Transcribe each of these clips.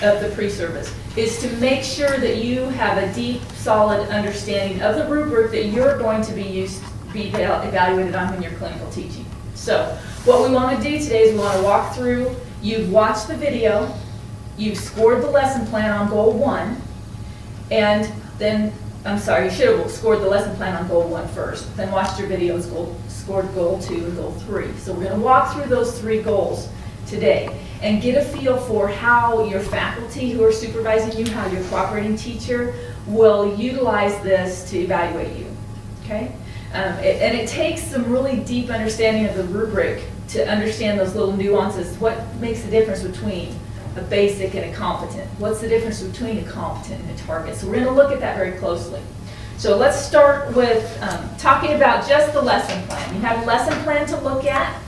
of the pre-service is to make sure that you have a deep, solid understanding of the rubric that you're going to be evaluated on when you're clinical teaching. So what we want to do today is we want to walk through, you've watched the video, you've scored the lesson plan on goal 1, and then, I'm sorry, you should have scored the lesson plan on goal 1 first, then watched your videos, scored goal 2 and goal 3. So we're going to walk through those 3 goals today and get a feel for how your faculty who are supervising you, how your cooperating teacher will utilize this to evaluate you, okay? And it takes some really deep understanding of the rubric to understand those little nuances. What makes the difference between a basic and a competent? What's the difference between a competent and a target? So we're going to look at that very closely. So let's start with talking about just the lesson plan. You have a lesson plan to look at.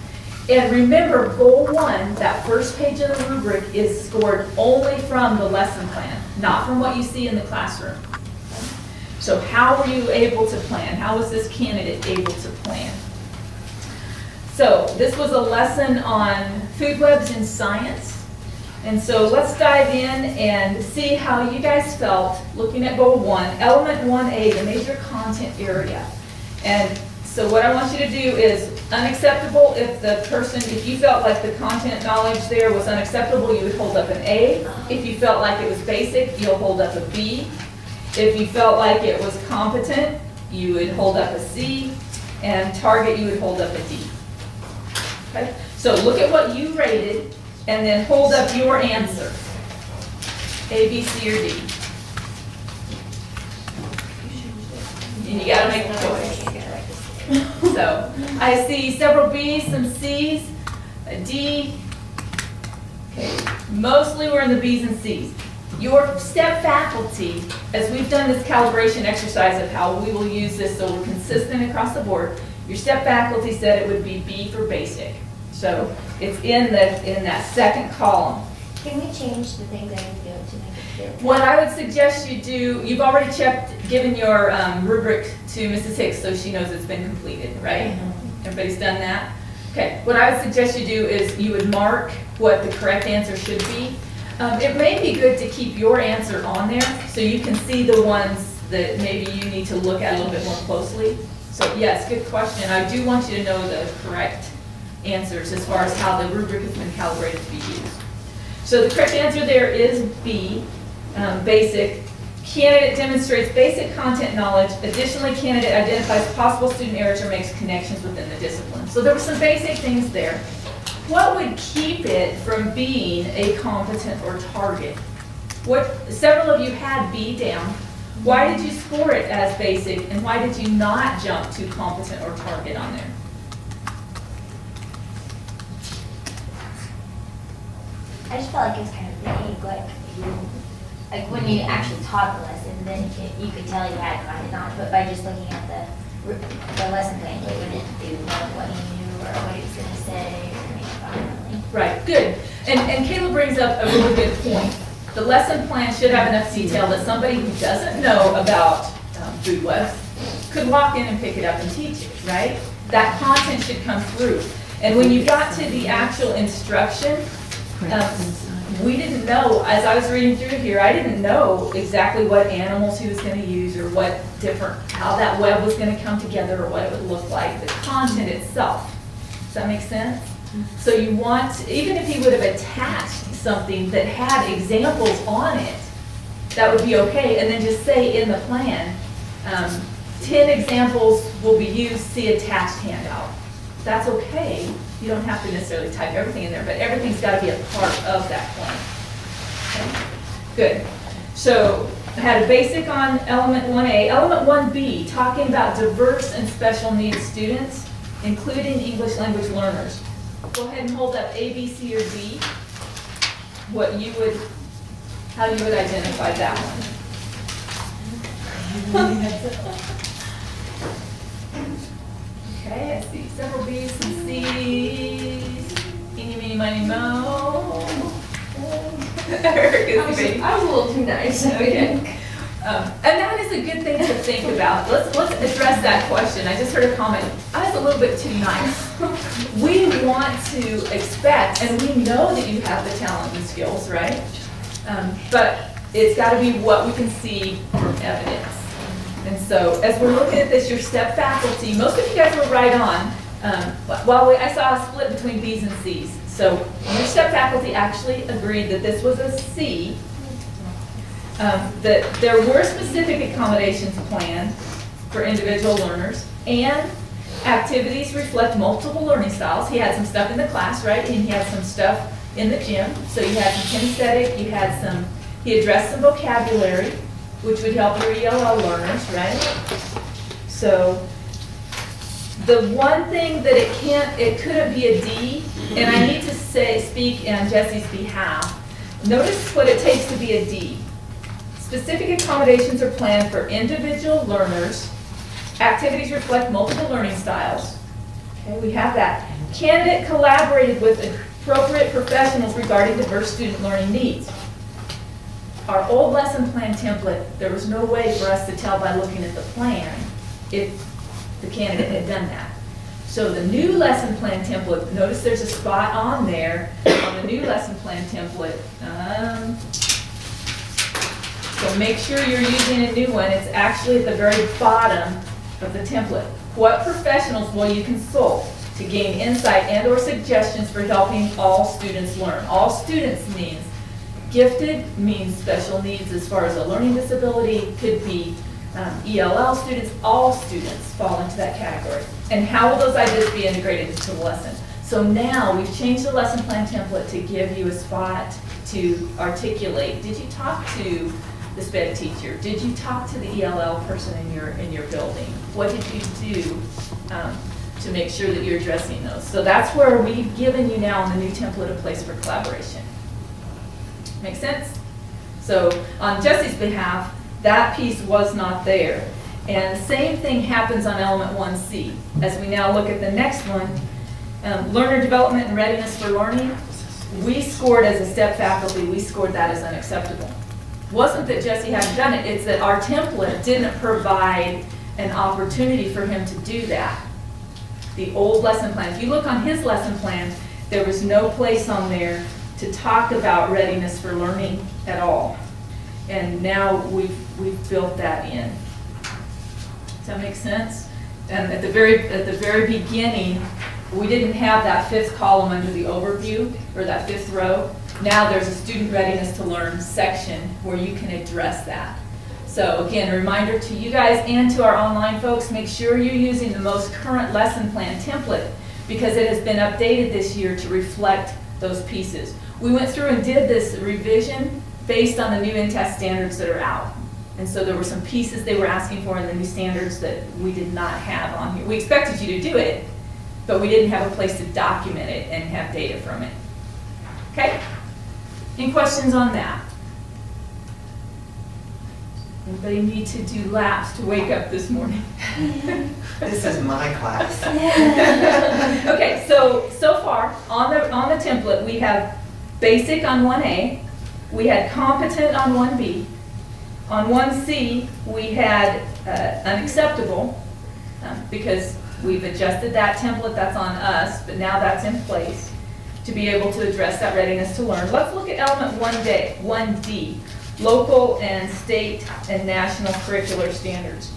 And remember, goal 1, that first page of the rubric, is scored only from the lesson plan, not from what you see in the classroom. So how were you able to plan? How was this candidate able to plan? So this was a lesson on food webs in science. And so let's dive in and see how you guys felt looking at goal 1, element 1A, the major content area. And so what I want you to do is unacceptable if you felt like the content knowledge there was unacceptable, you would hold up an A. If you felt like it was basic, you'll hold up a B. If you felt like it was competent, you would hold up a C. And target, you would hold up a D. Okay? So look at what you rated and then hold up your answer. A, B, C, or D. And you gotta make a choice. So I see several B's, some C's, a D. Okay, mostly we're in the B's and C's. Your STEP faculty, as we've done this calibration exercise of how we will use this so we're consistent across the board, your STEP faculty said it would be B for basic. So it's in that second column. Can we change the things I need to do to make it fit? What I would suggest you do, you've already given your rubric to Mrs. Hicks so she knows it's been completed, right? Mm-hmm. Everybody's done that? Okay, what I would suggest you do is you would mark what the correct answer should be. It may be good to keep your answer on there so you can see the ones that maybe you need to look at a little bit more closely. So yes, good question. I do want you to know the correct answers as far as how the rubric has been calibrated to be used. So the correct answer there is B, basic. Candidate demonstrates basic content knowledge. Additionally, candidate identifies possible student errors or makes connections within the discipline. So there were some basic things there. What would keep it from being a competent or target? Several of you had B down. Why did you score it as basic, and why did you not jump to competent or target on there? I just felt like it was kind of vague, like when you actually taught the lesson, then you could tell you had content knowledge, but by just looking at the lesson plan, you wouldn't know what he knew or what he was going to say or anything finally. Right, good. And Kayla brings up a really good point. The lesson plan should have enough detail that somebody who doesn't know about food webs could walk in and pick it up and teach it, right? That content should come through. And when you got to the actual instruction, we didn't know, as I was reading through here, I didn't know exactly what animals he was going to use or how that web was going to come together or what it would look like, the content itself. Does that make sense? So you want, even if he would have attached something that had examples on it, that would be okay, and then just say in the plan, 10 examples will be used, see attached handout. That's okay. You don't have to necessarily type everything in there, but everything's got to be a part of that plan. Okay? Good. So I had a basic on element 1A. Element 1B, talking about diverse and special needs students, including English language learners. Go ahead and hold up A, B, C, or D, how you would identify that one. Okay, I see several B's, some C's, eeny, meeny, miny, mo. I was a little too nice. Okay. And that is a good thing to think about. Let's address that question. I just heard a comment. I was a little bit too nice. We want to expect, and we know that you have the talent and skills, right? But it's got to be what we can see from evidence. And so as we're looking at this, your step faculty, most of you guys were right on. I saw a split between B's and C's. So your step faculty actually agreed that this was a C, that there were specific accommodations planned for individual learners, and activities reflect multiple learning styles. He had some stuff in the class, right? And he had some stuff in the gym. So you had some kinesthetic, he addressed some vocabulary, which would help your ELL learners, right? So the one thing that it couldn't be a D, and I need to speak on Jesse's behalf. Notice what it takes to be a D. Specific accommodations are planned for individual learners. Activities reflect multiple learning styles. Okay, we have that. Candidate collaborated with appropriate professionals regarding diverse student learning needs. Our old lesson plan template, there was no way for us to tell by looking at the plan if the candidate had done that. So the new lesson plan template, notice there's a spot on there on the new lesson plan template. So make sure you're using a new one. It's actually at the very bottom of the template. What professionals will you consult to gain insight and/or suggestions for helping all students learn? All students means gifted, means special needs as far as a learning disability, could be ELL students. All students fall into that category. And how will those ideas be integrated into the lesson? So now we've changed the lesson plan template to give you a spot to articulate. Did you talk to the SPED teacher? Did you talk to the ELL person in your building? What did you do to make sure that you're addressing those? So that's where we've given you now in the new template a place for collaboration. Make sense? So on Jesse's behalf, that piece was not there. And the same thing happens on element 1C. As we now look at the next one, learner development and readiness for learning, we scored as a step faculty, we scored that as unacceptable. Wasn't that Jesse hadn't done it, it's that our template didn't provide an opportunity for him to do that. The old lesson plan, if you look on his lesson plan, there was no place on there to talk about readiness for learning at all. And now we've built that in. Does that make sense? And at the very beginning, we didn't have that fifth column under the overview, or that fifth row. Now there's a student readiness to learn section where you can address that. So again, a reminder to you guys and to our online folks, make sure you're using the most current lesson plan template because it has been updated this year to reflect those pieces. We went through and did this revision based on the new in-test standards that are out. And so there were some pieces they were asking for in the new standards that we did not have on here. We expected you to do it, but we didn't have a place to document it and have data from it. Okay? Any questions on that? Anybody need to do laps to wake up this morning? This is my class. Okay, so far on the template we have basic on 1A, we had competent on 1B, on 1C we had unacceptable because we've adjusted that template, that's on us, but now that's in place to be able to address that readiness to learn. Let's look at element 1D, local and state and national curricular standards.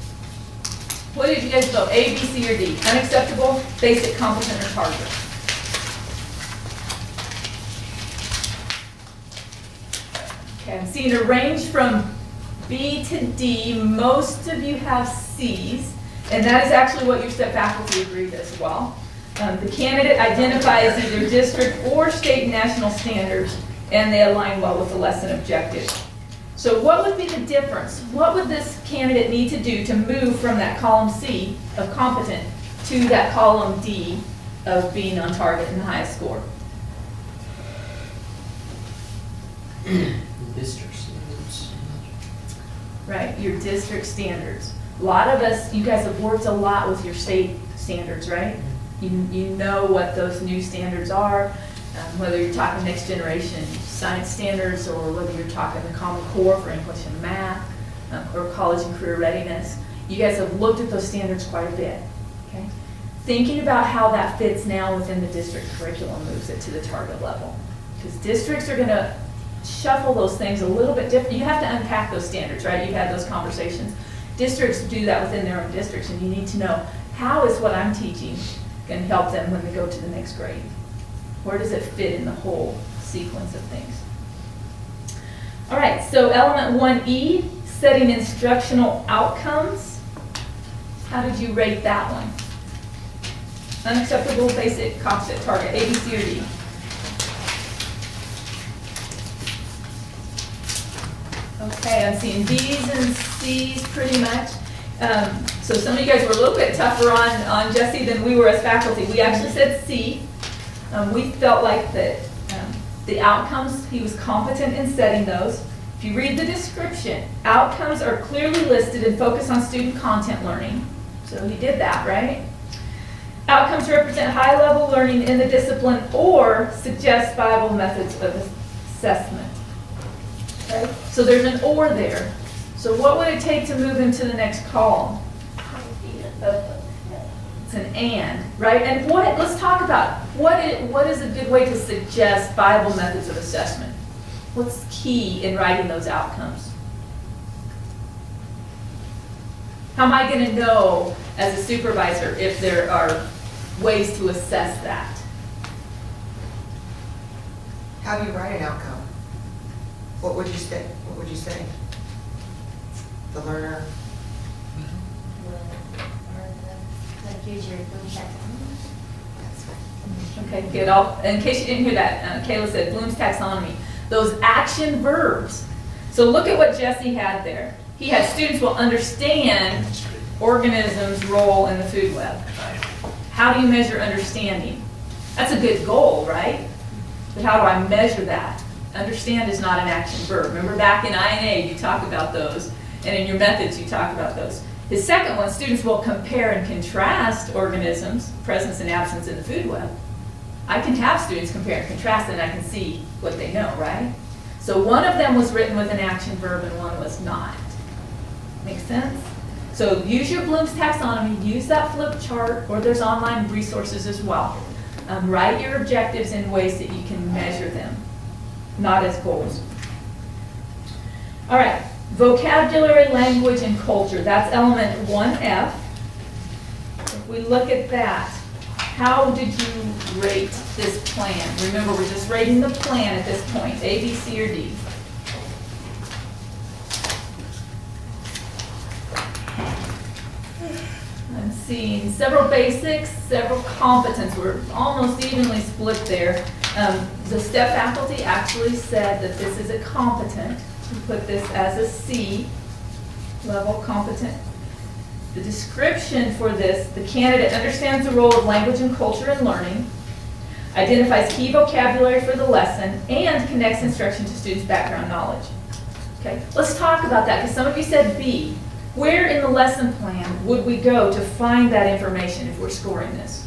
What did you guys vote? A, B, C, or D? Unacceptable, basic, competent, or target? Okay, I'm seeing a range from B to D. Most of you have C's, and that is actually what your step faculty agreed as well. The candidate identifies either district or state and national standards, and they align well with the lesson objective. So what would be the difference? What would this candidate need to do to move from that column C of competent to that column D of being on target and the highest score? District standards. Right, your district standards. A lot of us, you guys have worked a lot with your state standards, right? You know what those new standards are, whether you're talking next generation science standards or whether you're talking the Common Core for English and math or college and career readiness. You guys have looked at those standards quite a bit, okay? Thinking about how that fits now within the district curriculum moves it to the target level. Because districts are going to shuffle those things a little bit different. You have to unpack those standards, right? You've had those conversations. Districts do that within their own districts, and you need to know, how is what I'm teaching going to help them when they go to the next grade? Where does it fit in the whole sequence of things? All right, so element 1E, setting instructional outcomes. How did you rate that one? Unacceptable, basic, composite, target, A, B, C, or D? Okay, I'm seeing B's and C's pretty much. So some of you guys were a little bit tougher on Jesse than we were as faculty. We actually said C. We felt like that the outcomes, he was competent in setting those. If you read the description, outcomes are clearly listed and focus on student content learning. So he did that, right? Outcomes represent high-level learning in the discipline or suggest viable methods of assessment. Okay? So there's an or there. So what would it take to move into the next column? It's an and, right? And let's talk about what is a good way to suggest viable methods of assessment? What's key in writing those outcomes? How am I going to know as a supervisor if there are ways to assess that? How do you write an outcome? What would you say? What would you say? The learner. Like use your Bloom's taxonomy. That's right. Okay, good. In case you didn't hear that, Kayla said Bloom's taxonomy. Those action verbs. So look at what Jesse had there. He had students will understand organisms' role in the food web. How do you measure understanding? That's a good goal, right? But how do I measure that? Understand is not an action verb. Remember back in INA, you talk about those, and in your methods, you talk about those. His second one, students will compare and contrast organisms' presence and absence in the food web. I can have students compare and contrast, and I can see what they know, right? So one of them was written with an action verb, and one was not. Make sense? So use your Bloom's taxonomy, use that flip chart, or there's online resources as well. Write your objectives in ways that you can measure them, not as goals. All right, vocabulary, language, and culture. That's element 1F. If we look at that, how did you rate this plan? Remember, we're just rating the plan at this point, A, B, C, or D. I'm seeing several basics, several competence. We're almost evenly split there. The STEP faculty actually said that this is a competent. We put this as a C level competent. The description for this, the candidate understands the role of language and culture in learning, identifies key vocabulary for the lesson, and connects instruction to students' background knowledge. Okay, let's talk about that, because some of you said B. Where in the lesson plan would we go to find that information if we're scoring this?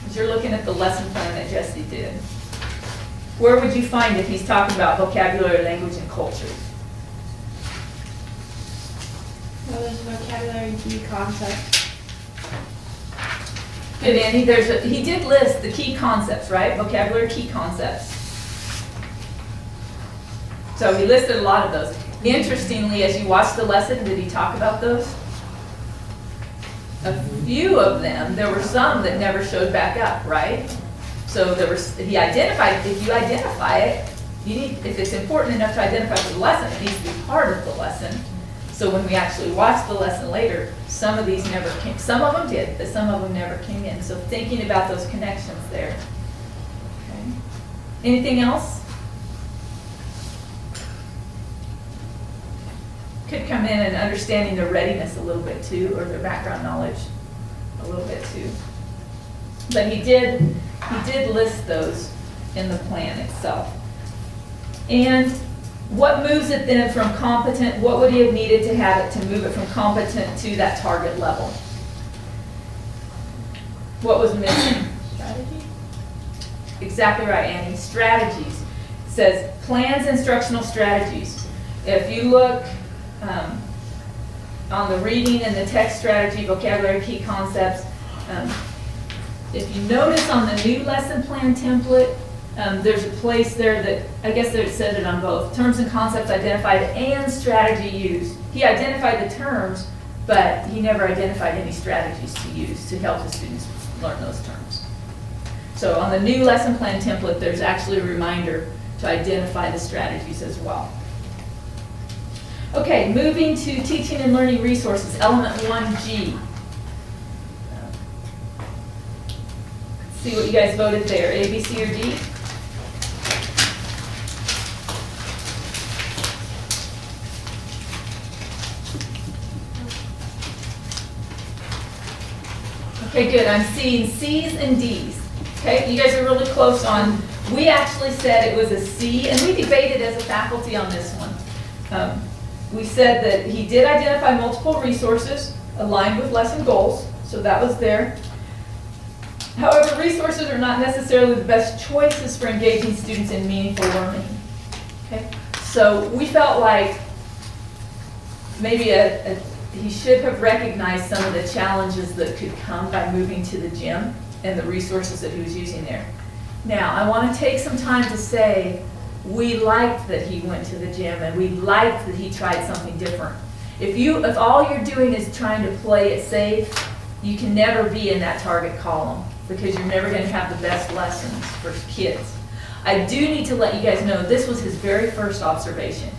As you're looking at the lesson plan that Jesse did, where would you find if he's talking about vocabulary, language, and culture? Well, there's vocabulary key concepts. Good, Andy. He did list the key concepts, right? Vocabulary key concepts. So he listed a lot of those. Interestingly, as you watched the lesson, did he talk about those? A few of them, there were some that never showed back up, right? So he identified, if you identify it, if it's important enough to identify for the lesson, it needs to be part of the lesson. So when we actually watched the lesson later, some of these never came, some of them did, but some of them never came in. So thinking about those connections there. Okay. Anything else? Could come in and understanding their readiness a little bit too, or their background knowledge a little bit too. But he did list those in the plan itself. And what moves it then from competent, what would he have needed to have it to move it from competent to that target level? What was missing? Strategy? Exactly right, Annie. Strategies. It says plans, instructional strategies. If you look on the reading and the text strategy, vocabulary, key concepts, If you notice on the new lesson plan template, there's a place there that, I guess it said it on both, terms and concepts identified and strategy used. He identified the terms, but he never identified any strategies to use to help the students learn those terms. So on the new lesson plan template, there's actually a reminder to identify the strategies as well. Okay, moving to teaching and learning resources, element 1G. See what you guys voted there, A, B, C, or D? Okay, good, I'm seeing C's and D's. Okay, you guys are really close on, we actually said it was a C, and we debated as a faculty on this one. We said that he did identify multiple resources aligned with lesson goals, so that was there. However, resources are not necessarily the best choices for engaging students in meaningful learning. Okay, so we felt like maybe he should have recognized some of the challenges that could come by moving to the gym and the resources that he was using there. Now, I want to take some time to say we liked that he went to the gym and we liked that he tried something different. If all you're doing is trying to play it safe, you can never be in that target column because you're never going to have the best lessons for kids. I do need to let you guys know this was his very first observation,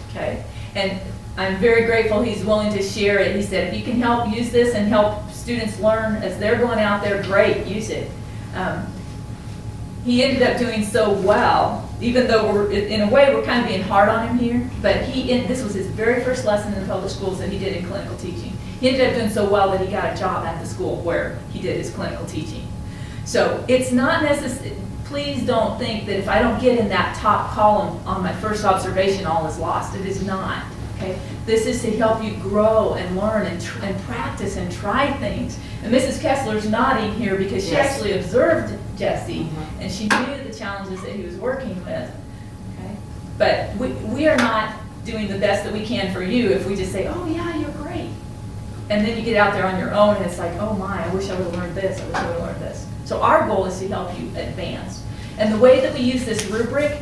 okay? And I'm very grateful he's willing to share it. He said, if you can help use this and help students learn as they're going out there, great, use it. He ended up doing so well, even though in a way we're kind of being hard on him here, but this was his very first lesson in the public schools that he did in clinical teaching. He ended up doing so well that he got a job at the school where he did his clinical teaching. So it's not necessary, please don't think that if I don't get in that top column on my first observation, all is lost. It is not. Okay? This is to help you grow and learn and practice and try things. And Mrs. Kessler's nodding here because she actually observed Jesse and she knew the challenges that he was working with. Okay? But we are not doing the best that we can for you if we just say, oh yeah, you're great. And then you get out there on your own and it's like, oh my, I wish I would have learned this, I wish I would have learned this. So our goal is to help you advance. And the way that we use this rubric,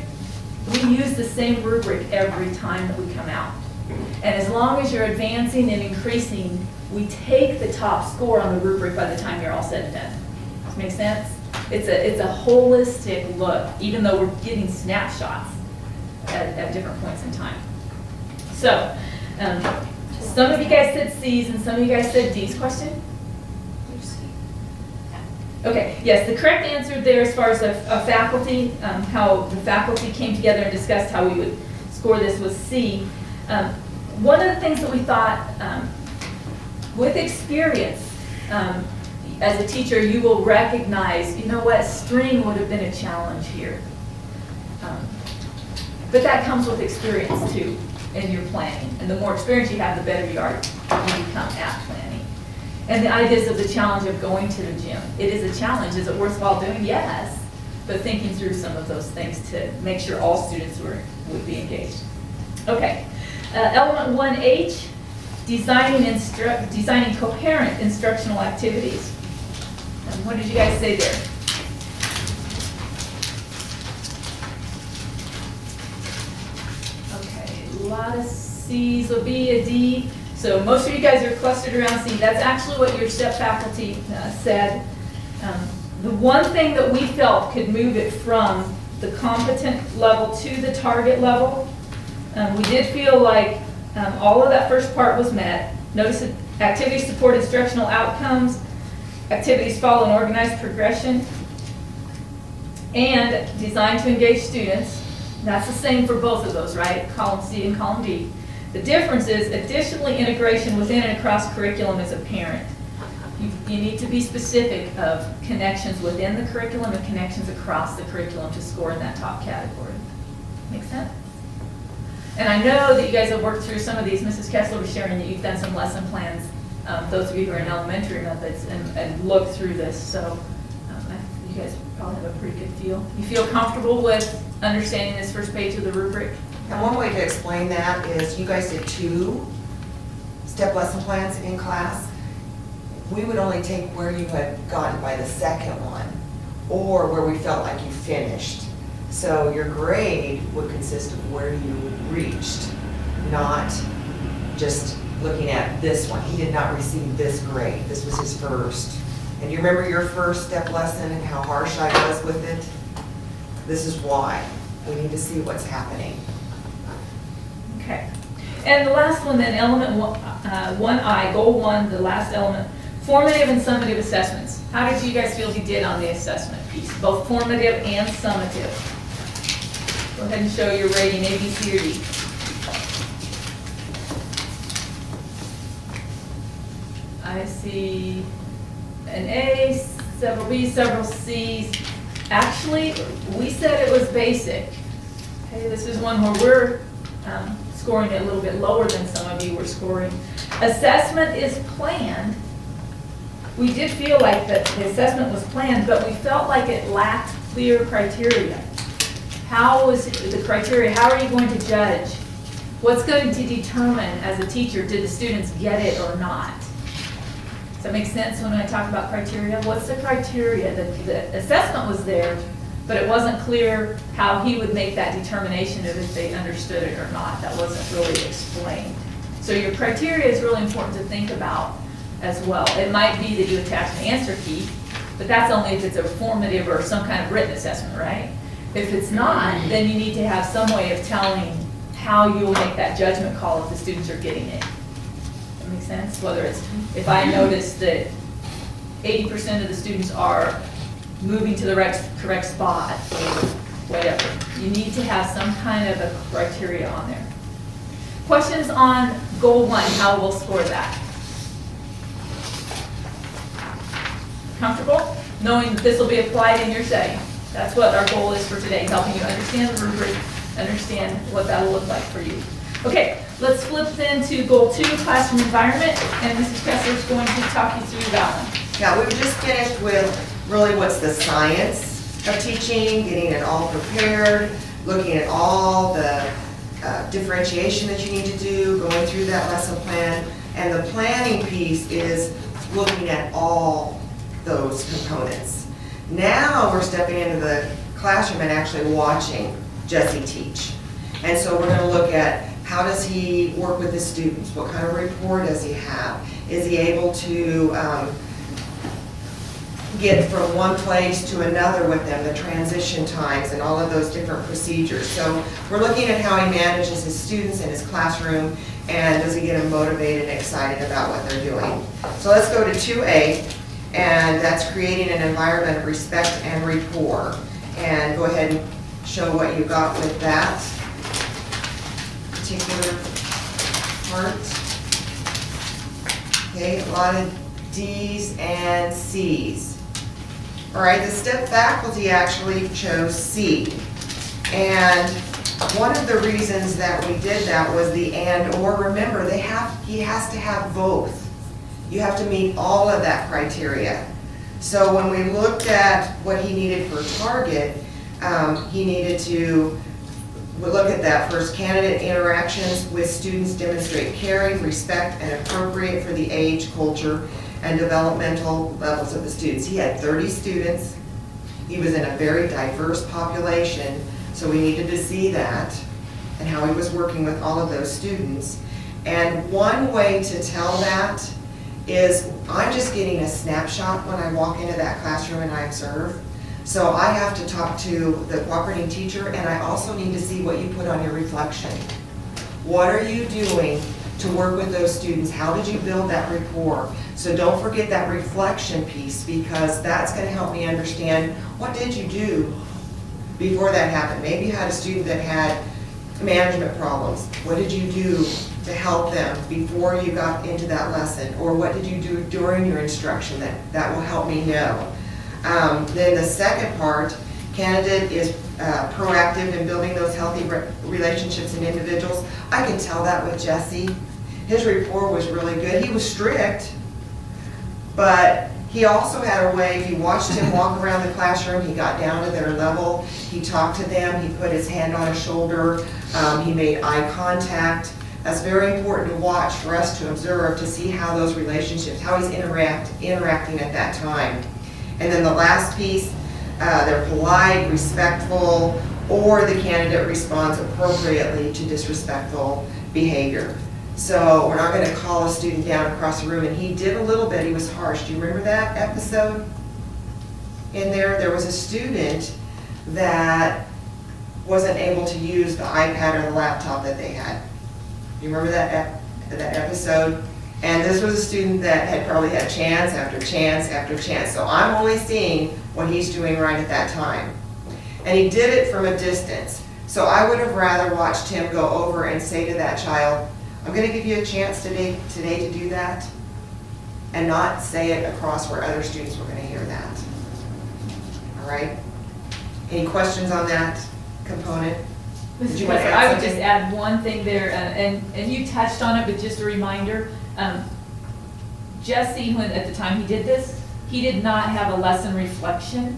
we use the same rubric every time that we come out. And as long as you're advancing and increasing, we take the top score on the rubric by the time you're all said and done. Does that make sense? It's a holistic look, even though we're getting snapshots at different points in time. So, some of you guys said C's and some of you guys said D's. Question? Okay, yes, the correct answer there as far as a faculty, how the faculty came together and discussed how we would score this was C. One of the things that we thought, with experience, as a teacher, you will recognize, you know what, string would have been a challenge here. But that comes with experience too in your planning. And the more experience you have, the better you are when you become at planning. And the ideas of the challenge of going to the gym. It is a challenge. Is it worthwhile doing? Yes. But thinking through some of those things to make sure all students would be engaged. Okay. Element 1H, designing coherent instructional activities. And what did you guys say there? Okay, a lot of C's, a B, a D. So most of you guys are clustered around C. That's actually what your STEP faculty said. The one thing that we felt could move it from the competent level to the target level, we did feel like all of that first part was met. Notice that activities support instructional outcomes, activities follow an organized progression, and designed to engage students. That's the same for both of those, right? Column C and column D. The difference is additionally integration within and across curriculum is apparent. You need to be specific of connections within the curriculum and connections across the curriculum to score in that top category. Make sense? And I know that you guys have worked through some of these. Mrs. Kessler was sharing that you've done some lesson plans, those of you who are in elementary methods, and looked through this. So you guys probably have a pretty good feel. You feel comfortable with understanding this first page of the rubric? And one way to explain that is you guys did 2 STEP lesson plans in class. we would only take where you had gotten by the second one, or where we felt like you finished. So your grade would consist of where you reached, not just looking at this one. He did not receive this grade. This was his first. And you remember your first step lesson and how harsh I was with it? This is why. We need to see what's happening. Okay. And the last one then, element 1I, goal 1, the last element, formative and summative assessments. How did you guys feel he did on the assessment piece, both formative and summative? Go ahead and show your rating, A, B, C, or D. I see an A, several B's, several C's. Actually, we said it was basic. Okay, this is one where we're scoring it a little bit lower than some of you were scoring. Assessment is planned. We did feel like that the assessment was planned, but we felt like it lacked clear criteria. How was the criteria? How are you going to judge? What's going to determine as a teacher, did the students get it or not? Does that make sense when I talk about criteria? What's the criteria? The assessment was there, but it wasn't clear how he would make that determination of if they understood it or not. That wasn't really explained. So your criteria is really important to think about as well. It might be that you attach an answer key, but that's only if it's a formative or some kind of written assessment, right? If it's not, then you need to have some way of telling how you'll make that judgment call if the students are getting it. That makes sense? Whether it's, if I notice that 80% of the students are moving to the correct spot or whatever, you need to have some kind of a criteria on there. Questions on goal 1, how we'll score that? Comfortable? Knowing that this will be applied in your setting. That's what our goal is for today, helping you understand the rubric, understand what that'll look like for you. Okay, let's flip then to goal 2, classroom environment, and Mrs. Kessler is going to talk you through that one. Yeah, we've just finished with really what's the science of teaching, getting it all prepared, looking at all the differentiation that you need to do, going through that lesson plan, and the planning piece is looking at all those components. Now we're stepping into the classroom and actually watching Jesse teach. And so we're going to look at how does he work with his students? What kind of rapport does he have? Is he able to get from one place to another with them, the transition times and all of those different procedures? So we're looking at how he manages his students in his classroom, and does he get them motivated and excited about what they're doing. So let's go to 2A, and that's creating an environment of respect and rapport. And go ahead and show what you got with that particular part. Okay, a lot of D's and C's. All right, the STEP faculty actually chose C. And one of the reasons that we did that was the and or. Remember, he has to have both. You have to meet all of that criteria. So when we looked at what he needed for target, he needed to look at that first. Candidate interactions with students demonstrate caring, respect, and appropriate for the age, culture, and developmental levels of the students. He had 30 students. He was in a very diverse population, so we needed to see that and how he was working with all of those students. And one way to tell that is I'm just getting a snapshot when I walk into that classroom and I observe. So I have to talk to the cooperating teacher, and I also need to see what you put on your reflection. What are you doing to work with those students? How did you build that rapport? So don't forget that reflection piece, because that's going to help me understand what did you do before that happened. Maybe you had a student that had management problems. What did you do to help them before you got into that lesson? Or what did you do during your instruction that will help me know? Then the second part, candidate is proactive in building those healthy relationships in individuals. I can tell that with Jesse. His rapport was really good. He was strict, but he also had a way, if you watched him walk around the classroom, he got down to their level, he talked to them, he put his hand on his shoulder, he made eye contact. That's very important to watch, for us to observe, to see how those relationships, how he's interacting at that time. And then the last piece, they're polite, respectful, or the candidate responds appropriately to disrespectful behavior. So we're not gonna call a student down across the room, and he did a little bit, he was harsh. Do you remember that episode? In there was a student that wasn't able to use the iPad or the laptop that they had. Do you remember that episode? And this was a student that had probably had chance after chance after chance. So I'm only seeing what he's doing right at that time. And he did it from a distance. So I would have rather watched him go over and say to that child, I'm gonna give you a chance today to do that, and not say it across where other students were gonna hear that. All right? Any questions on that component? Did you want to add I would something? just add one thing there, and you touched on it, but just a reminder. Jesse, when at the time he did this, he did not have a lesson reflection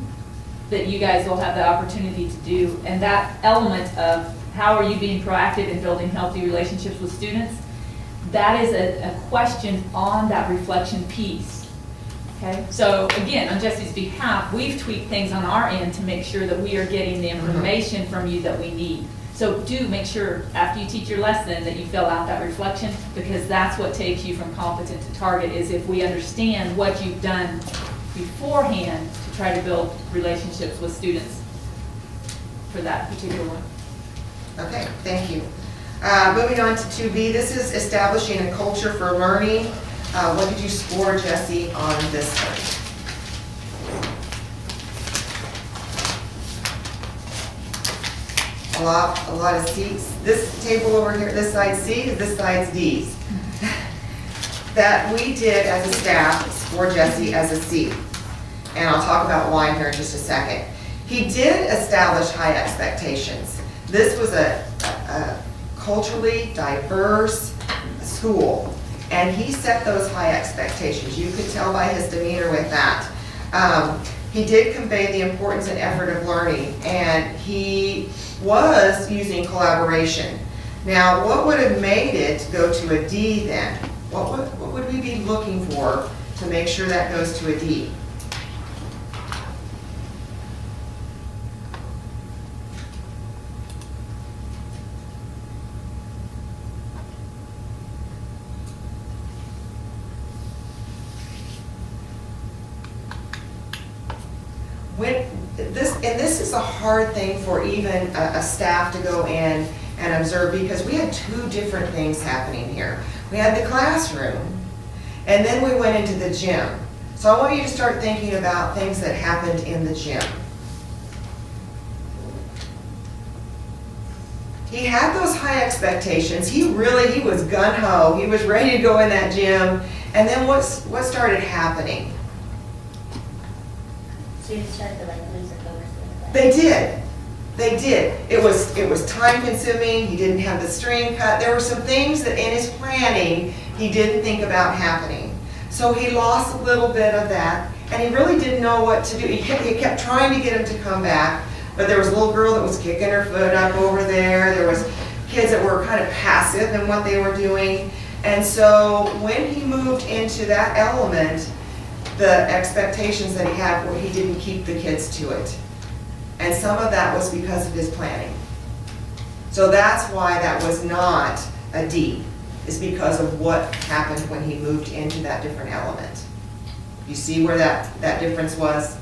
that you guys will have the opportunity to do. And that element of how are you being proactive in building healthy relationships with students, that is a question on that reflection piece. Okay, so again, on Jesse's behalf, we've tweaked things on our end to make sure that we are getting the information from you that we need. So do make sure after you teach your lesson that you fill out that reflection, because that's what takes you from competent to target, is if we understand what you've done beforehand to try to build relationships with students for that particular one. Okay, thank you. Moving on to 2B, this is establishing a culture for learning. What did you score, Jesse, on this one? A lot of C's. This table over here, this side's C's, this side's D's. That we did as a staff score Jesse as a C. And I'll talk about why here in just a second. He did establish high expectations. This was a culturally diverse school, and he set those high expectations. You could tell by his demeanor with that. He did convey the importance and effort of learning, and he was using collaboration. Now, what would have made it go to a D then? What would we be looking for to make sure that goes to a D? This is a hard thing for even a staff to go in and observe, because we had two different things happening here. We had the classroom, and then we went into the gym. So I want you to start thinking about things that happened in the gym. He had those high expectations. He was gung-ho. He was ready to go in that gym. And then what started happening? Students started to like lose their focus. They did. They did. It was time consuming. He didn't have the string cut. There were some things that in his planning he didn't think about happening. So he lost a little bit of that, and he really didn't know what to do. He kept trying to get him to come back, but there was a little girl that was kicking her foot up over there. There was kids that were kind of passive in what they were doing. And so when he moved into that element, the expectations that he had were he didn't keep the kids to it. And some of that was because of his planning. So that's why that was not a D, is because of what happened when he moved into that different element. You see where that difference was?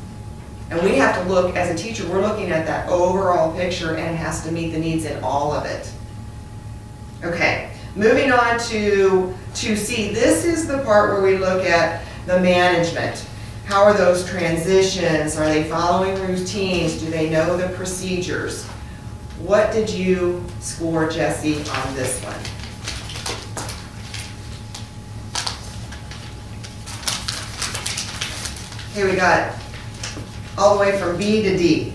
And we have to look, as a teacher, we're looking at that overall picture, and it has to meet the needs in all of it. Okay, moving on to 2C. This is the part where we look at the management. How are those transitions? Are they following routines? Do they know the procedures? What did you score, Jesse, on this one? Here we got all the way from B to D.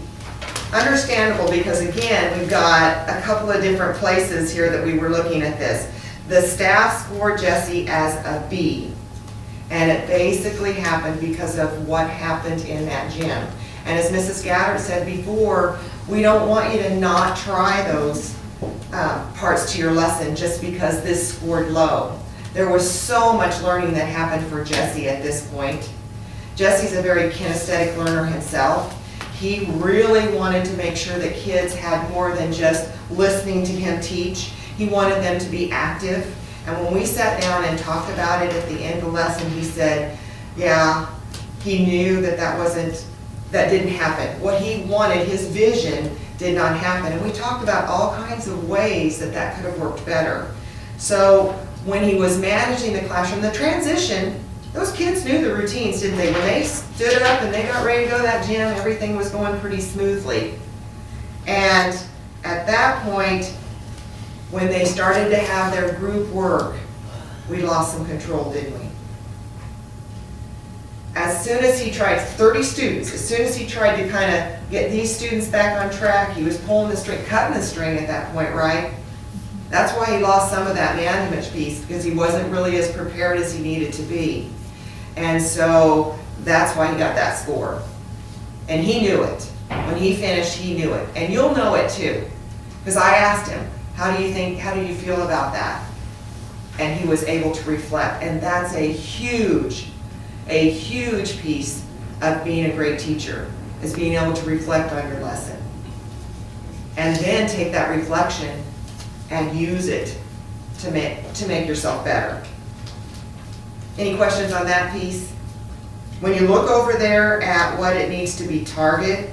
Understandable, because again, we've got a couple of different places here that we were looking at this. The staff scored Jesse as a B. And it basically happened because of what happened in that gym. And as Mrs. Gaddard said before, we don't want you to not try those parts to your lesson just because this scored low. There was so much learning that happened for Jesse at this point. Jesse's a very kinesthetic learner himself. He really wanted to make sure that kids had more than just listening to him teach. He wanted them to be active. And when we sat down and talked about it at the end of the lesson, he said, yeah, he knew that that didn't happen. What he wanted, his vision, did not happen. And we talked about all kinds of ways that that could have worked better. So when he was managing the classroom, the transition, those kids knew the routines, didn't they? When they stood up and they got ready to go to that gym, everything was going pretty smoothly. And at that point, when they started to have their group work, we lost some control, didn't we? As soon as he tried 30 students, as soon as he tried to kind of get these students back on track, he was pulling the string, cutting the string at that point, right? That's why he lost some of that management piece, because he wasn't really as prepared as he needed to be. And so that's why he got that score. And he knew it. When he finished, he knew it. And you'll know it too. Because I asked him, how do you feel about that? And he was able to reflect. And that's a huge piece of being a great teacher, is being able to reflect on your lesson. And then take that reflection and use it to make yourself better. Any questions on that piece? When you look over there at what it needs to be target,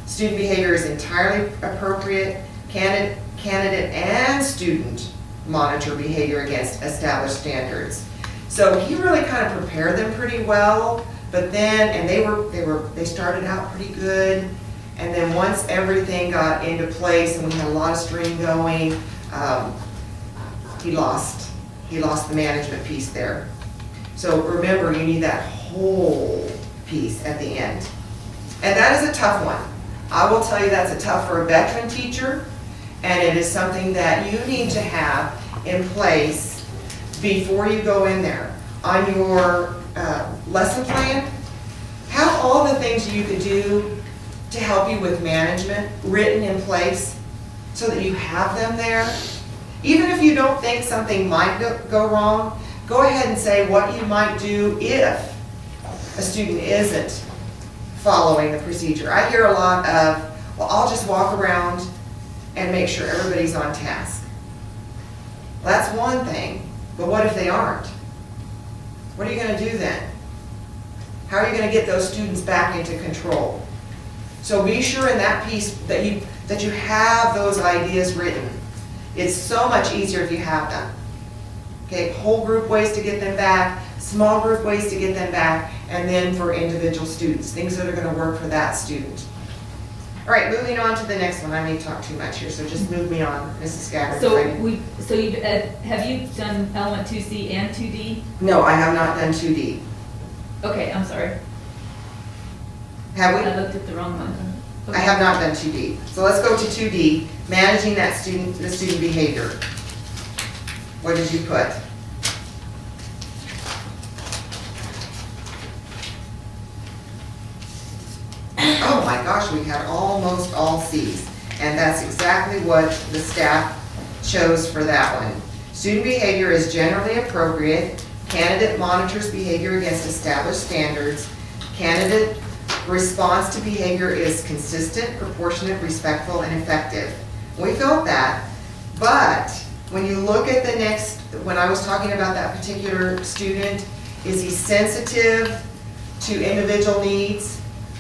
student behavior is entirely appropriate. Candidate and student monitor behavior against established standards. So he really kind of prepared them pretty well, but then, and they started out pretty good, and then once everything got into place and we had a lot of stream going, he lost the management piece there. So remember, you need that whole piece at the end. And that is a tough one. I will tell you that's a tough for a veteran teacher, and it is something that you need to have in place before you go in there. On your lesson plan, have all the things you could do to help you with management written in place so that you have them there. Even if you don't think something might go wrong, go ahead and say what you might do if a student isn't following the procedure. I hear a lot of, well, I'll just walk around and make sure everybody's on task. Well, that's one thing, but what if they aren't? What are you going to do then? How are you going to get those students back into control? So be sure in that piece that you have those ideas written. It's so much easier if you have them. Okay, whole group ways to get them back, small group ways to get them back, and then for individual students, things that are going to work for that student. All right, moving on to the next one. I may talk too much here, so just move me on, Mrs. Gabbard. Have you done element 2C and 2D? No, I have not done 2D. Okay, I'm sorry. Have we? I looked at the wrong one. I Okay. have not done 2D. So let's go to 2D, managing the student behavior. What did you put? Oh my gosh, we had almost all C's. And that's exactly what the staff chose for that one. Student behavior is generally appropriate. Candidate monitors behavior against established standards. Candidate response to behavior is consistent, proportionate, respectful, and effective. We felt that, but when you look at the next, when I was talking about that particular student, is he sensitive to individual needs?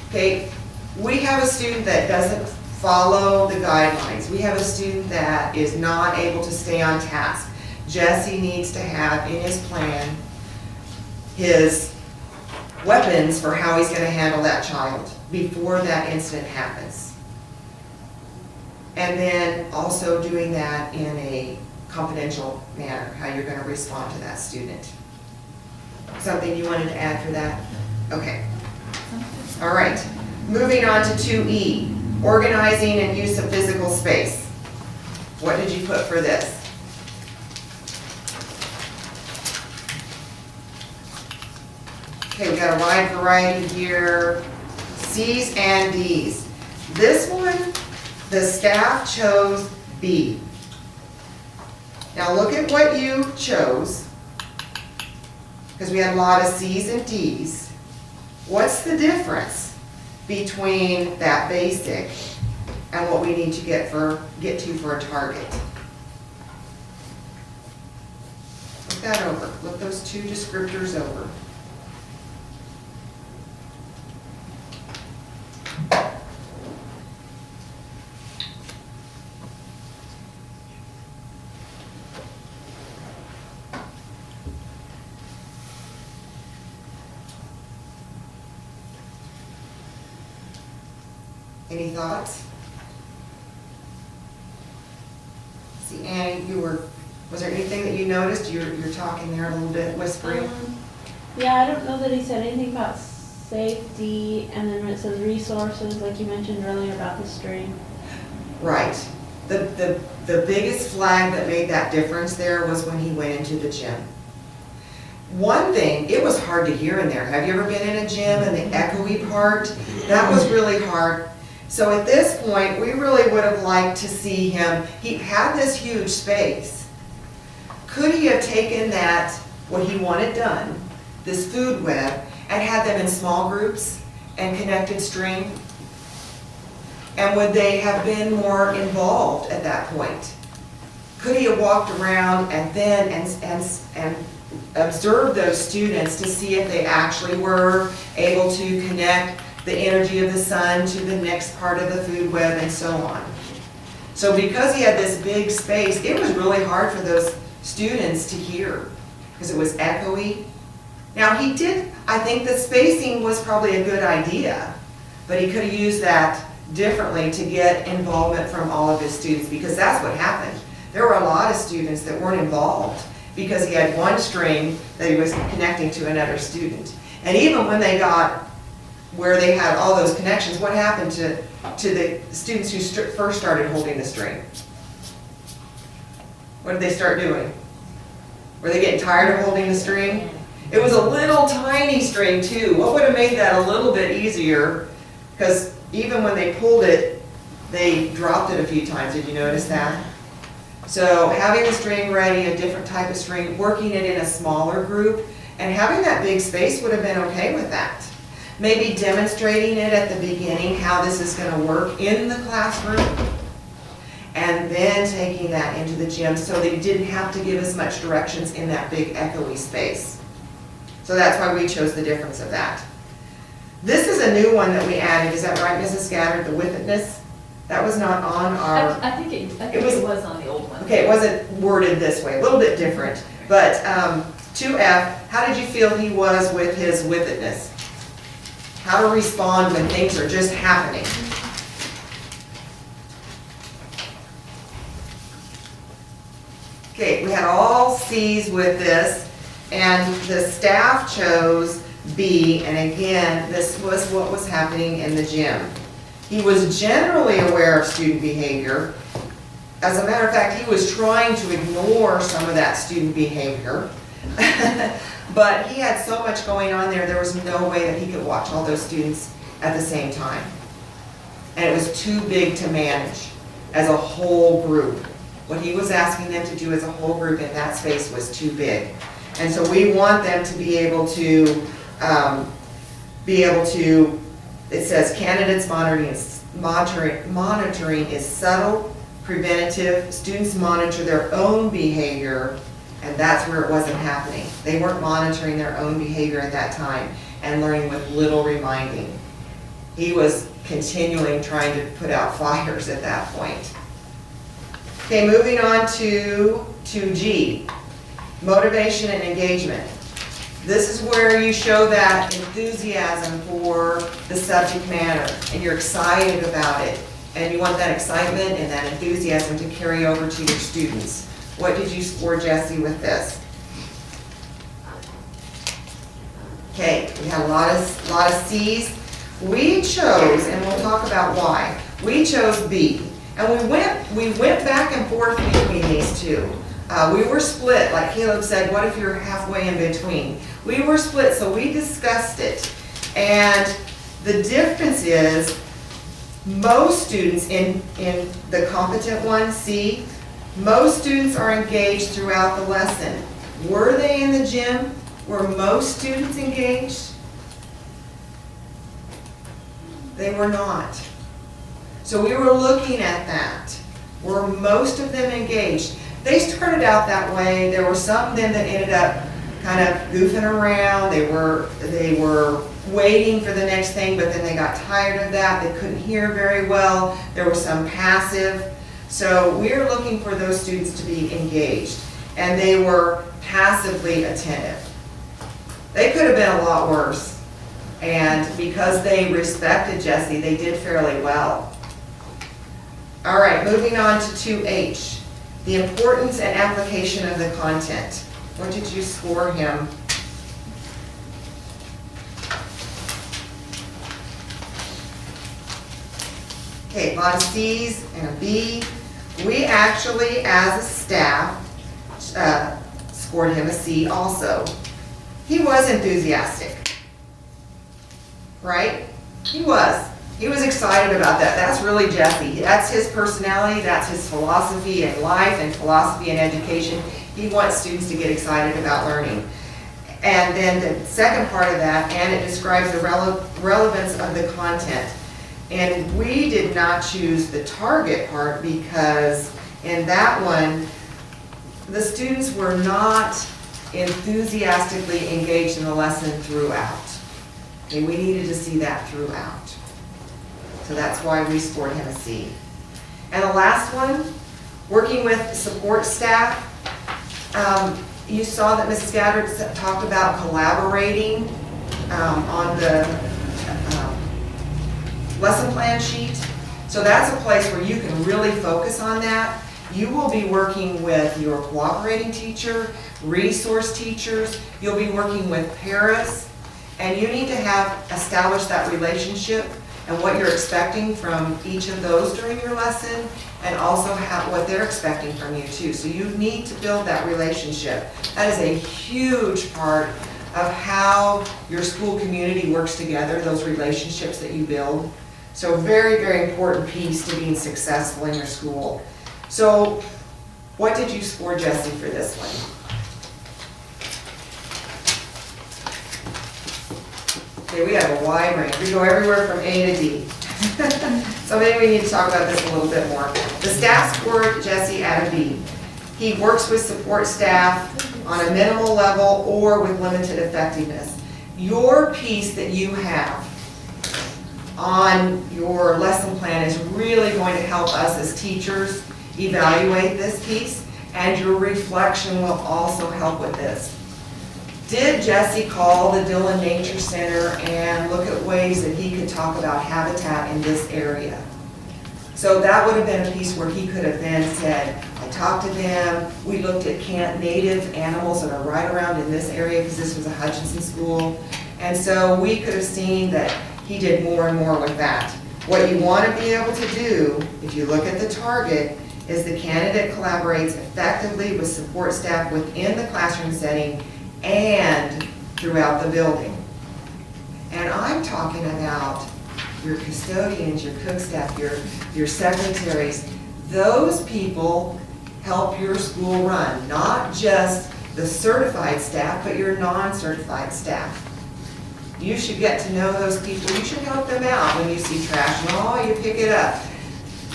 Okay, we have a student that doesn't follow the guidelines. We have a student that is not able to stay on task. Jesse needs to have in his plan his weapons for how he's going to handle that child before that incident happens. And then also doing that in a confidential manner, how you're going to respond to that student. Something you wanted to add for that? Okay. All right. Moving on to 2E, organizing and use of physical space. What did you put for this? Okay, we got a wide variety here, C's and D's. This one, the staff chose B. Now look at what you chose, because we had a lot of C's and D's. What's the difference between that basic and what we need to get to for a target? Look that over. Look those two descriptors over. Any thoughts? See, Annie, was there anything that you noticed? You're talking there a little bit, whispering. Yeah, I don't know that he said anything about safety, and then when it says resources, like you mentioned earlier about the string. Right. The biggest flag that made that difference there was when he went into the gym. One thing, it was hard to hear in there. Have you ever been in a gym and the echoey part? That was really hard. So at this point, we really would have liked to see him, he had this huge space. Could he have taken that, what he wanted done, this food web, and had them in small groups and connected string? And would they have been more involved at that point? Could he have walked around and then and observed those students to see if they actually were able to connect the energy of the sun to the next part of the food web and so on? So because he had this big space, it was really hard for those students to hear because it was echoey. Now he did, I think the spacing was probably a good idea, but he could have used that differently to get involvement from all of his students, because that's what happened. There were a lot of students that weren't involved because he had one string that he was connecting to another student. And even when they got where they had all those connections, what happened to the students who first started holding the string? What did they start doing? Were they getting tired of holding the string? It was a little tiny string too. What would have made that a little bit easier? Because even when they pulled it, they dropped it a few times. Did you notice that? So having the string ready, a different type of string, working it in a smaller group, and having that big space would have been okay with that. Maybe demonstrating it at the beginning, how this is going to work in the classroom, and then taking that into the gym so that you didn't have to give as much directions in that big echoey space. So that's why we chose the difference of that. This is a new one that we added. Is that right, Mrs. Scatter? The withedness? That was not on our... I think it was on the old one. Okay, it wasn't worded this way, a little bit different. But 2F, how did you feel he was with his withedness? How to respond when things are just happening. Okay, we had all C's with this, and the staff chose B, and again, this was what was happening in the gym. He was generally aware of student behavior. As a matter of fact, he was trying to ignore some of that student behavior. But he had so much going on there, there was no way that he could watch all those students at the same time. And it was too big to manage as a whole group. What he was asking them to do as a whole group in that space was too big. And so we want them to be able to, it says candidates monitoring is subtle, preventative. Students monitor their own behavior, and that's where it wasn't happening. They weren't monitoring their own behavior at that time and learning with little reminding. He was continually trying to put out fires at that point. Okay, moving on to 2G, motivation and engagement. This is where you show that enthusiasm for the subject matter, and you're excited about it, and you want that excitement and that enthusiasm to carry over to your students. What did you score, Jesse, with this? Okay, we had a lot of C's. We chose, and we'll talk about why, we chose B. And we went back and forth between these two. We were split, like Caleb said, what if you're halfway in between? We were split, so we discussed it. And the difference is, Most students in the competent one, C, most students are engaged throughout the lesson. Were they in the gym? Were most students engaged? They were not. So we were looking at that. Were most of them engaged? They started out that way. There were some then that ended up kind of goofing around. They were waiting for the next thing, but then they got tired of that. They couldn't hear very well. There was some passive. So we're looking for those students to be engaged, and they were passively attentive. They could have been a lot worse, and because they respected Jesse, they did fairly well. All right, moving on to 2H, the importance and application of the content. What did you score him? Okay, a lot of C's and a B. We actually, as a staff, scored him a C also. He was enthusiastic, right? He was. He was excited about that. That's really Jesse. That's his personality. That's his philosophy in life and philosophy in education. He wants students to get excited about learning. And then the second part of that, and it describes the relevance of the content. And we did not choose the target part because in that one, the students were not enthusiastically engaged in the lesson throughout. And we needed to see that throughout. So that's why we scored him a C. And the last one, working with support staff. You saw that Mrs. Gaddard talked about collaborating on the lesson plan sheet. So that's a place where you can really focus on that. You will be working with your cooperating teacher, resource teachers, you'll be working with paras, and you need to have established that relationship and what you're expecting from each of those during your lesson, and also what they're expecting from you too. So you need to build that relationship. That is a huge part of how your school community works together, those relationships that you build. So very, very important piece to being successful in your school. So what did you score, Jesse, for this one? Okay, we have a wide range. We go everywhere from A to D. So maybe we need to talk about this a little bit more. The staff scored Jesse at a B. He works with support staff on a minimal level or with limited effectiveness. Your piece that you have on your lesson plan is really going to help us as teachers evaluate this piece, and your reflection will also help with this. Did Jesse call the Dillon Nature Center and look at ways that he could talk about habitat in this area? So that would have been a piece where he could have then said, I talked to them, we looked at native animals that are right around in this area because this was a Hutchinson school. And so we could have seen that he did more and more with that. What you want to be able to do, if you look at the target, is the candidate collaborates effectively with support staff within the classroom setting and throughout the building. And I'm talking about your custodians, your cook staff, your secretaries. Those people help your school run, not just the certified staff, but your non-certified staff. You should get to know those people. You should help them out when you see trash. Oh, you pick it up.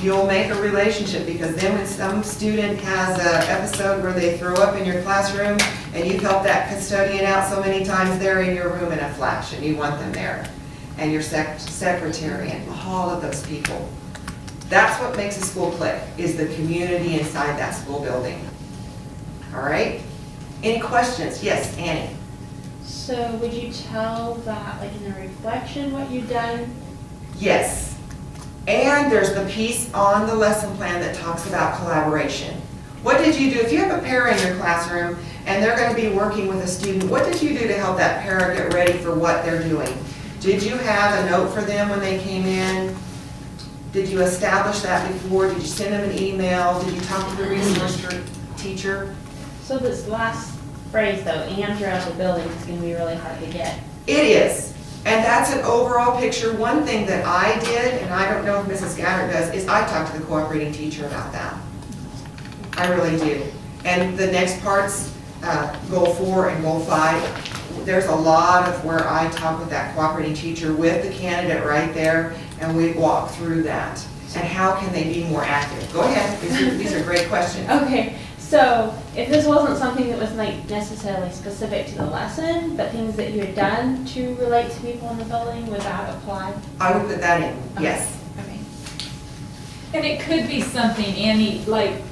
You'll make a relationship, because then when some student has an episode where they throw up in your classroom and you've helped that custodian out so many times, they're in your room in a flash and you want them there. And your secretary and all of those people. That's what makes a school click, is the community inside that school building. All right? Any questions? Yes, Annie. So would you tell that, like in the reflection, what you've done? Yes. And there's the piece on the lesson plan that talks about collaboration. What did you do? If you have a para in your classroom and they're going to be working with a student, what did you do to help that para get ready for what they're doing? Did you have a note for them when they came in? Did you establish that before? Did you send them an email? Did you talk to the resource teacher? So this last phrase though, and throughout the building, is going to be really hard to get. It is. And that's an overall picture. One thing that I did, and I don't know if Mrs. Gabbard does, is I talked to the cooperating teacher about that. I really do. And the next parts, goal 4 and goal 5, there's a lot of where I talk with that cooperating teacher with the candidate right there, and we walk through that. And how can they be more active? Go ahead, these are great questions. Okay, so if this wasn't something that was like necessarily specific to the lesson, but things that you had done to relate to people in the building, would that apply? I would put that in, yes. Okay. And it could be something, Annie, like,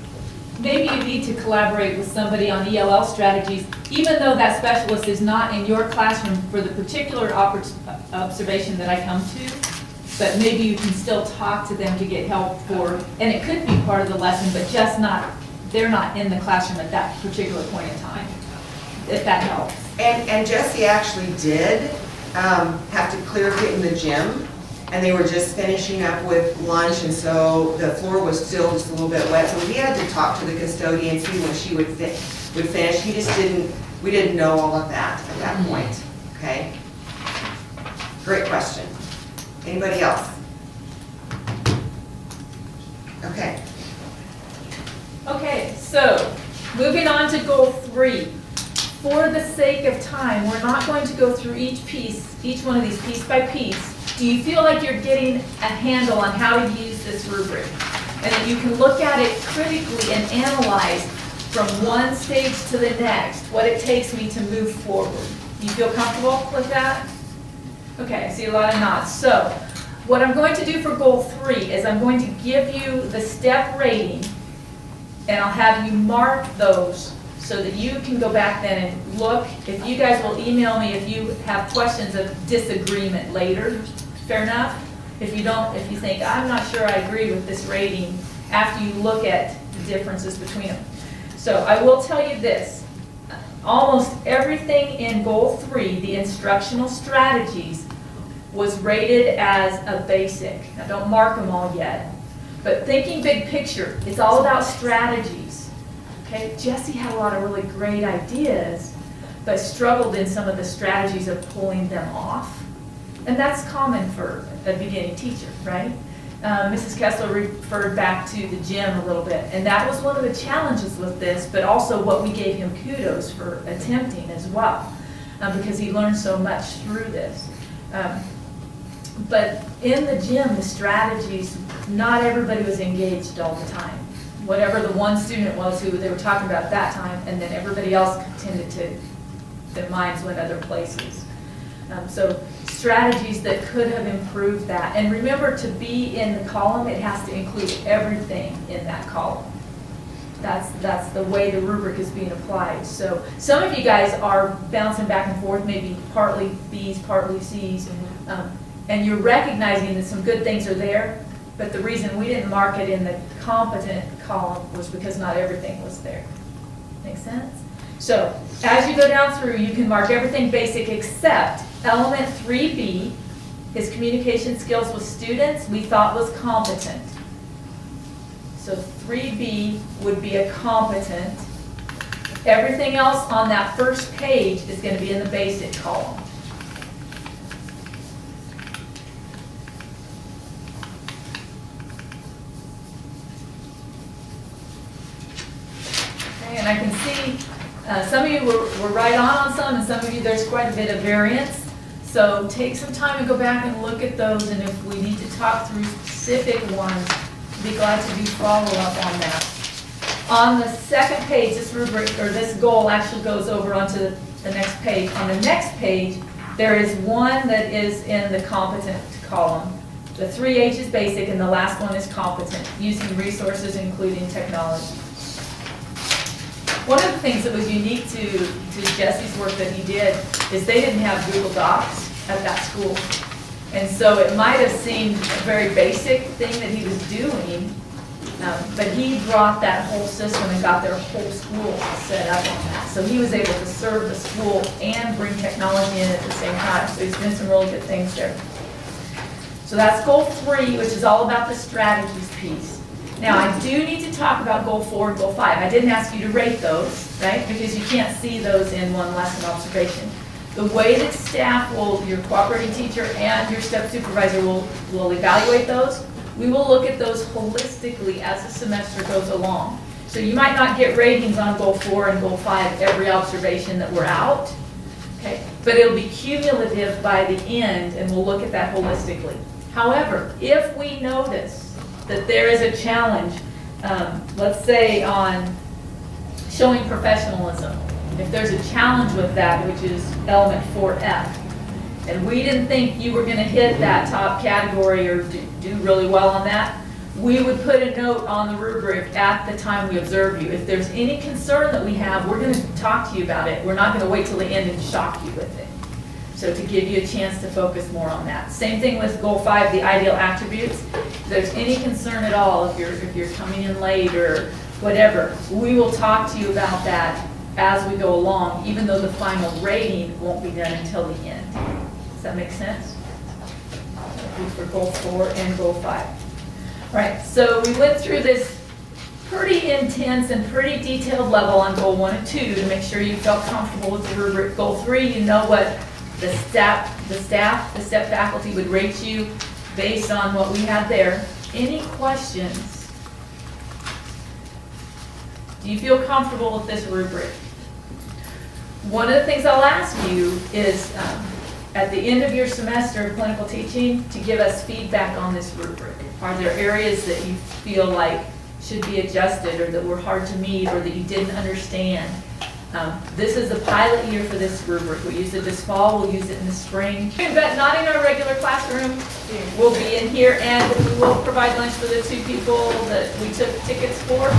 maybe you need to collaborate with somebody on ELL strategies, even though that specialist is not in your classroom for the particular observation that I come to, but maybe you can still talk to them to get help for, and it could be part of the lesson, but just not, they're not in the classroom at that particular point in time, if that helps. And Jesse actually did have to clear get in the gym, and they were just finishing up with lunch, and so the floor was still just a little bit wet, so he had to talk to the custodian, see when she would finish. He just didn't, we didn't know all of that at that point, okay? Great question. Anybody else? Okay. Okay, so moving on to goal 3. For the sake of time, we're not going to go through each one of these piece by piece. Do you feel like you're getting a handle on how to use this rubric? And that you can look at it critically and analyze from one stage to the next, what it takes me to move forward. You feel comfortable with that? Okay, I see a lot of nods. So, what I'm going to do for goal 3 is I'm going to give you the step rating, and I'll have you mark those so that you can go back then and look. If you guys will email me if you have questions of disagreement later, fair enough? If you don't, if you think, I'm not sure I agree with this rating, after you look at the differences between them. So I will tell you this, almost everything in goal 3, the instructional strategies, was rated as a basic. Now don't mark them all yet, but thinking big picture, it's all about strategies. Okay, Jesse had a lot of really great ideas, but struggled in some of the strategies of pulling them off. And that's common for a beginning teacher, right? Mrs. Kessler referred back to the gym a little bit, and that was one of the challenges with this, but also what we gave him kudos for attempting as well, because he learned so much through this. But in the gym, the strategies, not everybody was engaged all the time. Whatever the one student was who they were talking about at that time, and then everybody else tended to, their minds went other places. So strategies that could have improved that. And remember, to be in the column, it has to include everything in that column. That's the way the rubric is being applied. So some of you guys are bouncing back and forth, maybe partly B's, partly C's, and you're recognizing that some good things are there, but the reason we didn't mark it in the competent column was because not everything was there. Make sense? So as you go down through, you can mark everything basic except element 3B, his communication skills with students, we thought was competent. So 3B would be a competent. Everything else on that first page is going to be in the basic column. Okay, and I can see some of you were right on some, and some of you there's quite a bit of variance. So take some time and go back and look at those, and if we need to talk through specific ones, be glad to do follow-up on that. On the second page, this rubric, or this goal actually goes over onto the next page. On the next page, there is one that is in the competent column. The 3H is basic, and the last one is competent, using resources including technology. One of the things that was unique to Jesse's work that he did is they didn't have Google Docs at that school. And so it might have seemed a very basic thing that he was doing, but he brought that whole system and got their whole school set up on that. So he was able to serve the school and bring technology in at the same time. So he's doing some really good things there. So that's goal 3, which is all about the strategies piece. Now, I do need to talk about goal 4 and goal 5. I didn't ask you to rate those, right? Because you can't see those in one lesson observation. The way that staff will, your cooperating teacher and your step supervisor will evaluate those, we will look at those holistically as the semester goes along. So you might not get ratings on goal 4 and goal 5 every observation that we're out, okay? But it'll be cumulative by the end, and we'll look at that holistically. However, if we notice that there is a challenge, let's say on showing professionalism, if there's a challenge with that, which is element 4F, and we didn't think you were gonna hit that top category or do really well on that, we would put a note on the rubric at the time we observe you. If there's any concern that we have, we're gonna talk to you about it. We're not gonna wait till the end and shock you with it. So to give you a chance to focus more on that. Same thing with goal 5, the ideal attributes. If there's any concern at all, if you're coming in late or whatever, we will talk to you about that as we go along, even though the final rating won't be done until the end. Does that make sense? For goal 4 and goal 5. Right, so we went through this pretty intense and pretty detailed level on goal 1 and 2 to make sure you felt comfortable with the rubric. Goal 3, you know what the step faculty would rate you based on what we had there. Any questions? Do you feel comfortable with this rubric? One of the things I'll ask you is at the end of your semester of clinical teaching to give us feedback on this rubric. Are there areas that you feel like should be adjusted or that were hard to meet or that you didn't understand? This is a pilot year for this rubric. We used it this fall, we'll use it in the spring. But not in our regular classroom. We'll be in here and we will provide lunch for the 2 people that we took tickets for.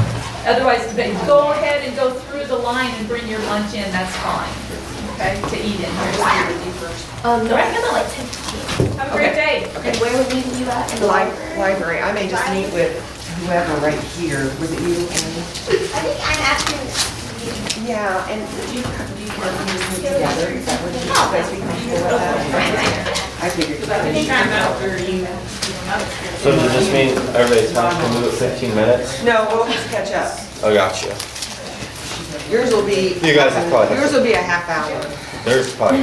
Otherwise, go ahead and go through the line and bring your lunch in, that's fine, okay, to eat in here. No, I come at like 10:15. Have a great day. And where would we meet you at? In the Library, I may just meet with whoever right here. Was it you, Amy? I think I'm asking. Yeah, and do you want to just meet together? Is that what you guys be comfortable with that? I figured. So does this mean everybody's has to move at 15 minutes? No, we'll just catch up. Oh, gotcha. Yours will be. You guys will probably have Yours will be a half hour. There's probably